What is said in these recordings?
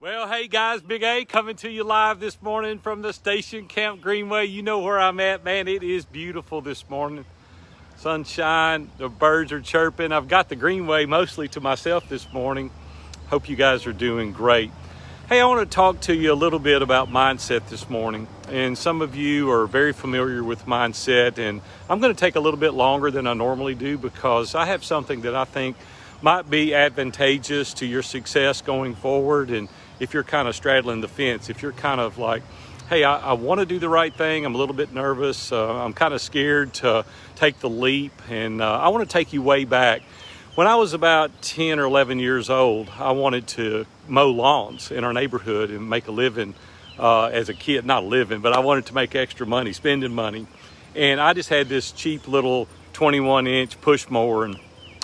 Well, hey guys, Big A coming to you live this morning from the station, Camp Greenway. You know where I'm at, man. It is beautiful this morning. Sunshine, the birds are chirping. I've got the Greenway mostly to myself this morning. Hope you guys are doing great. Hey, I want to talk to you a little bit about mindset this morning. And some of you are very familiar with mindset, and I'm going to take a little bit longer than I normally do because I have something that I think might be advantageous to your success going forward. And if you're kind of straddling the fence, if you're kind of like, hey, I want to do the right thing, I'm a little bit nervous, I'm kind of scared to take the leap, and I want to take you way back. When I was about 10 or 11 years old, I wanted to mow lawns in our neighborhood and make a living as a kid. Not a living, but I wanted to make extra money, spending money. And I just had this cheap little 21-inch push mower, and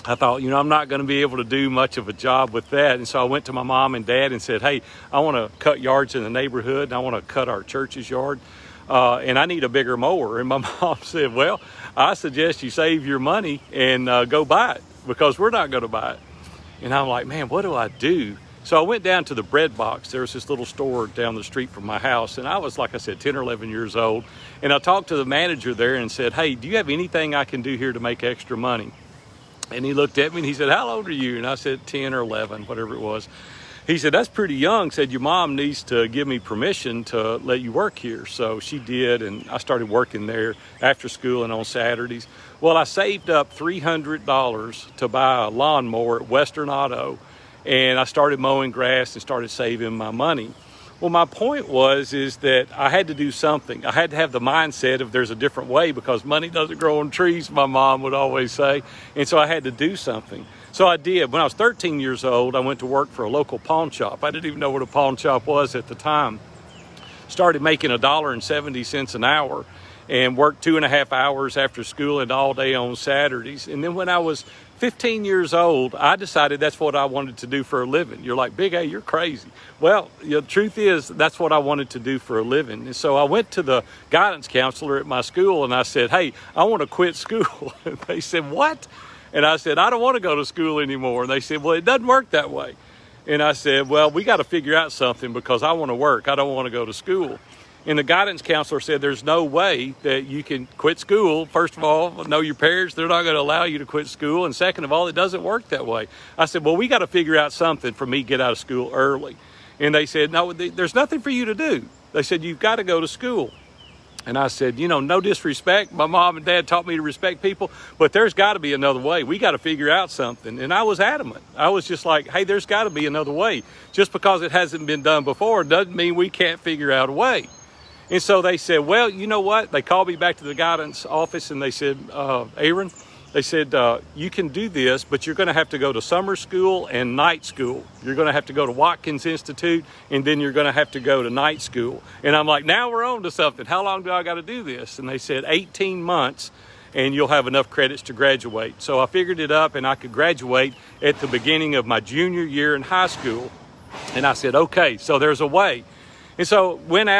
I thought, I'm not going to be able to do much of a job with that. And so I went to my mom and dad and said, hey, I want to cut yards in the neighborhood, and I want to cut our church's yard, and I need a bigger mower. And my mom said, well, I suggest you save your money and go buy it, because we're not going to buy it. And I'm like, man, what do I do? So I went down to the Breadbox. There was this little store down the street from my house, and I was, like I said, 10 or 11 years old. And I talked to the manager there and said, hey, do you have anything I can do here to make extra money? And he looked at me and he said, how old are you? And I said, 10 or 11, whatever it was. He said, that's pretty young. Said, your mom needs to give me permission to let you work here. So she did, and I started working there after school and on Saturdays. Well, I saved up $300 to buy a lawnmower at Western Auto, and I started mowing grass and started saving my money. Well, my point is that I had to do something. I had to have the mindset of there's a different way, because money doesn't grow on trees, my mom would always say. And so I had to do something. So I did. When I was 13 years old, I went to work for a local pawn shop. I didn't even know what a pawn shop was at the time. Started making $1.70 an hour and worked 2.5 hours after school and all day on Saturdays. And then when I was 15 years old, I decided that's what I wanted to do for a living. You're like, Big A, you're crazy. Well, the truth is, that's what I wanted to do for a living. And so I went to the guidance counselor at my school and I said, hey, I want to quit school. And they said, what? And I said, I don't want to go to school anymore. And they said, well, it doesn't work that way. And I said, well, we got to figure out something, because I want to work. I don't want to go to school. And the guidance counselor said, there's no way that you can quit school. First of all, know your parents. They're not going to allow you to quit school. And second of all, it doesn't work that way. I said, well, we got to figure out something for me to get out of school early. And they said, no, there's nothing for you to do. They said, you've got to go to school. And I said, no disrespect. My mom and dad taught me to respect people, but there's got to be another way. We got to figure out something. And I was adamant. I was just like, hey, there's got to be another way. Just because it hasn't been done before doesn't mean we can't figure out a way. And so they said, well, you know what? They called me back to the guidance office and they said, Aaron, they said, you can do this, but you're going to have to go to summer school and night school. You're going to have to go to Watkins Institute, and then you're going to have to go to night school. And I'm like, now we're on to something. How long do I got to do this? And they said 18 months, and you'll have enough credits to graduate. So I figured it up, and I could graduate at the beginning of my junior year in high school. And I said, okay, so there's a way. And so went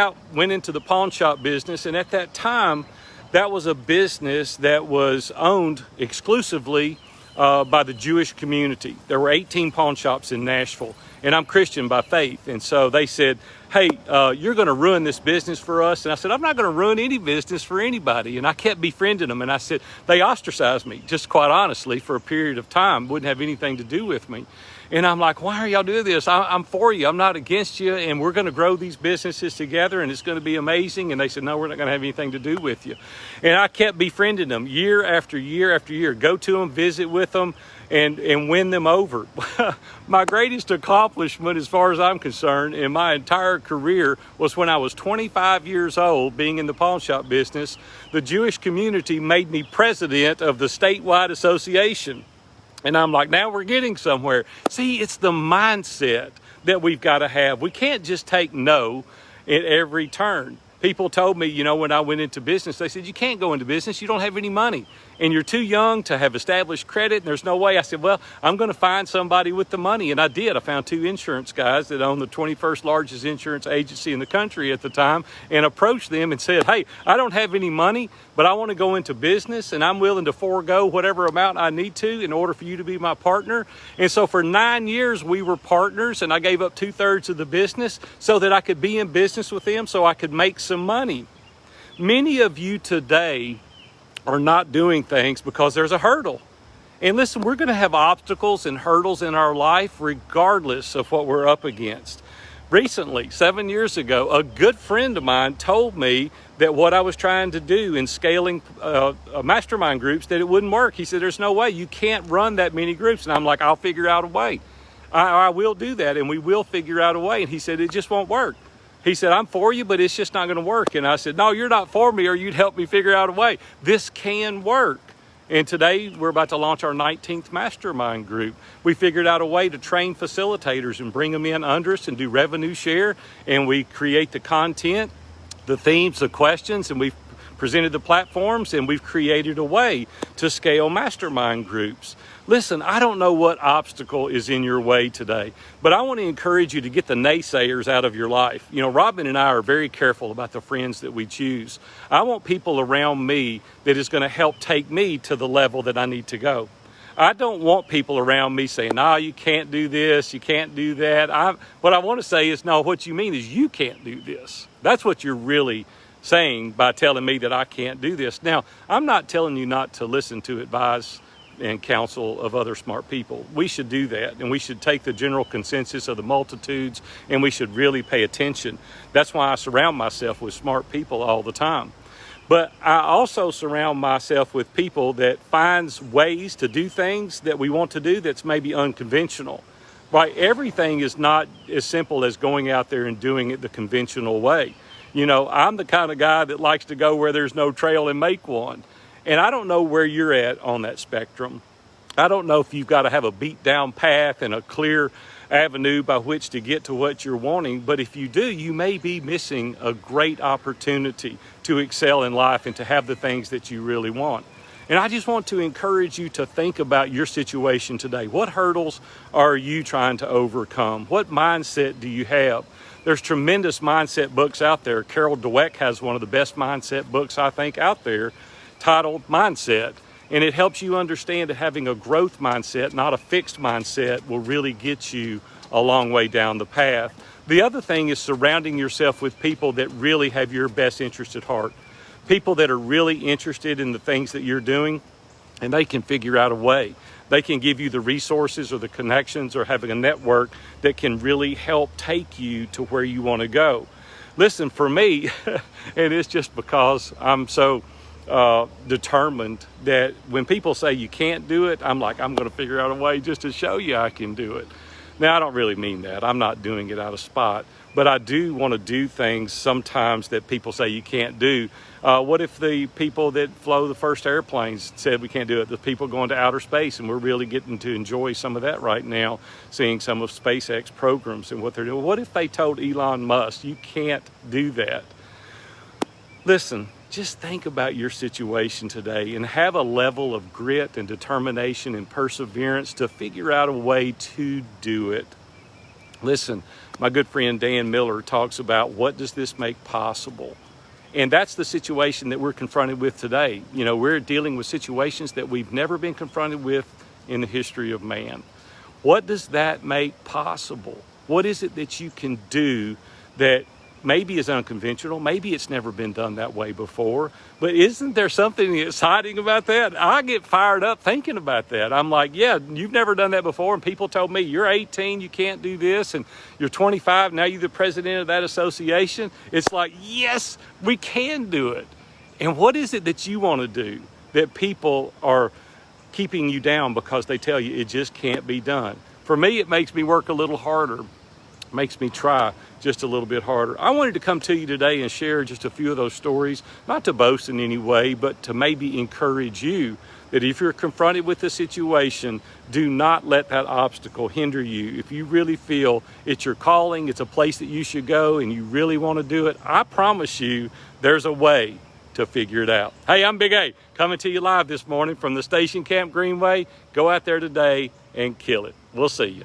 into the pawn shop business. And at that time, that was a business that was owned exclusively by the Jewish community. There were 18 pawn shops in Nashville, and I'm Christian by faith. And so they said, hey, you're going to ruin this business for us. And I said, I'm not going to ruin any business for anybody. And I kept befriending them. And I said, they ostracized me, just quite honestly, for a period of time. Wouldn't have anything to do with me. And I'm like, why are y'all doing this? I'm for you. I'm not against you. And we're going to grow these businesses together, and it's going to be amazing. And they said, no, we're not going to have anything to do with you. And I kept befriending them year after year after year. Go to them, visit with them, and win them over. My greatest accomplishment, as far as I'm concerned, in my entire career was when I was 25 years old, being in the pawn shop business. The Jewish community made me president of the statewide association. And I'm like, now we're getting somewhere. See, it's the mindset that we've got to have. We can't just take no at every turn. People told me, when I went into business, they said, you can't go into business. You don't have any money. and you're too young to have established credit, and there's no way. I said, well, I'm going to find somebody with the money. And I did. I found 2 insurance guys that owned the 21st largest insurance agency in the country at the time, and approached them and said, hey, I don't have any money, but I want to go into business, and I'm willing to forego whatever amount I need to in order for you to be my partner. And so for 9 years, we were partners, and I gave up 2/3 of the business so that I could be in business with them, so I could make some money. Many of you today are not doing things because there's a hurdle. And listen, we're going to have obstacles and hurdles in our life regardless of what we're up against. Recently, 7 years ago, a good friend of mine told me that what I was trying to do in scaling mastermind groups, that it wouldn't work. He said, there's no way. You can't run that many groups. And I'm like, I'll figure out a way. I will do that, and we will figure out a way. And he said, it just won't work. He said, I'm for you, but it's just not going to work. And I said, no, you're not for me, or you'd help me figure out a way. This can work. And today we're about to launch our 19th mastermind group. We figured out a way to train facilitators and bring them in under us and do revenue share. And we create the content, the themes, the questions, and we've presented the platforms, and we've created a way to scale mastermind groups. Listen, I don't know what obstacle is in your way today, but I want to encourage you to get the naysayers out of your life. You know, Robin and I are very careful about the friends that we choose. I want people around me that is going to help take me to the level that I need to go. I don't want people around me saying, no, you can't do this, you can't do that. What I want to say is, no, what you mean is you can't do this. That's what you're really saying by telling me that I can't do this. Now, I'm not telling you not to listen to advice and counsel of other smart people. We should do that, and we should take the general consensus of the multitudes, and we should really pay attention. That's why I surround myself with smart people all the time. But I also surround myself with people that finds ways to do things that we want to do that's maybe unconventional. Right? Everything is not as simple as going out there and doing it the conventional way. You know, I'm the kind of guy that likes to go where there's no trail and make one. And I don't know where you're at on that spectrum. I don't know if you've got to have a beat down path and a clear avenue by which to get to what you're wanting. But if you do, you may be missing a great opportunity to excel in life and to have the things that you really want. And I just want to encourage you to think about your situation today. What hurdles are you trying to overcome? What mindset do you have? There's tremendous mindset books out there. Carol Dweck has one of the best mindset books I think out there, titled Mindset. And it helps you understand that having a growth mindset, not a fixed mindset, will really get you a long way down the path. The other thing is surrounding yourself with people that really have your best interest at heart. People that are really interested in the things that you're doing, and they can figure out a way. They can give you the resources or the connections or having a network that can really help take you to where you want to go. Listen, for me, and it's just because I'm so determined that when people say you can't do it, I'm like, I'm going to figure out a way just to show you I can do it. Now, I don't really mean that. I'm not doing it out of spite, but I do want to do things sometimes that people say you can't do. What if the people that flew the first airplanes said we can't do it? The people going to outer space, and we're really getting to enjoy some of that right now, seeing some of SpaceX programs and what they're doing. What if they told Elon Musk, you can't do that? Listen, just think about your situation today and have a level of grit and determination and perseverance to figure out a way to do it. Listen, my good friend Dan Miller talks about what does this make possible? And that's the situation that we're confronted with today. You know, we're dealing with situations that we've never been confronted with in the history of man. What does that make possible? What is it that you can do that maybe is unconventional? Maybe it's never been done that way before, but isn't there something exciting about that? I get fired up thinking about that. I'm like, yeah, you've never done that before, and people told me you're 18, you can't do this, and you're 25, now you're the president of that association. It's like, yes, we can do it. And what is it that you want to do that people are keeping you down because they tell you it just can't be done? For me, it makes me work a little harder, makes me try just a little bit harder. I wanted to come to you today and share just a few of those stories, not to boast in any way, but to maybe encourage you that if you're confronted with a situation, do not let that obstacle hinder you. If you really feel it's your calling, it's a place that you should go, and you really want to do it, I promise you there's a way to figure it out. Hey, I'm Big A, coming to you live this morning from the Station Camp Greenway. Go out there today and kill it. We'll see you.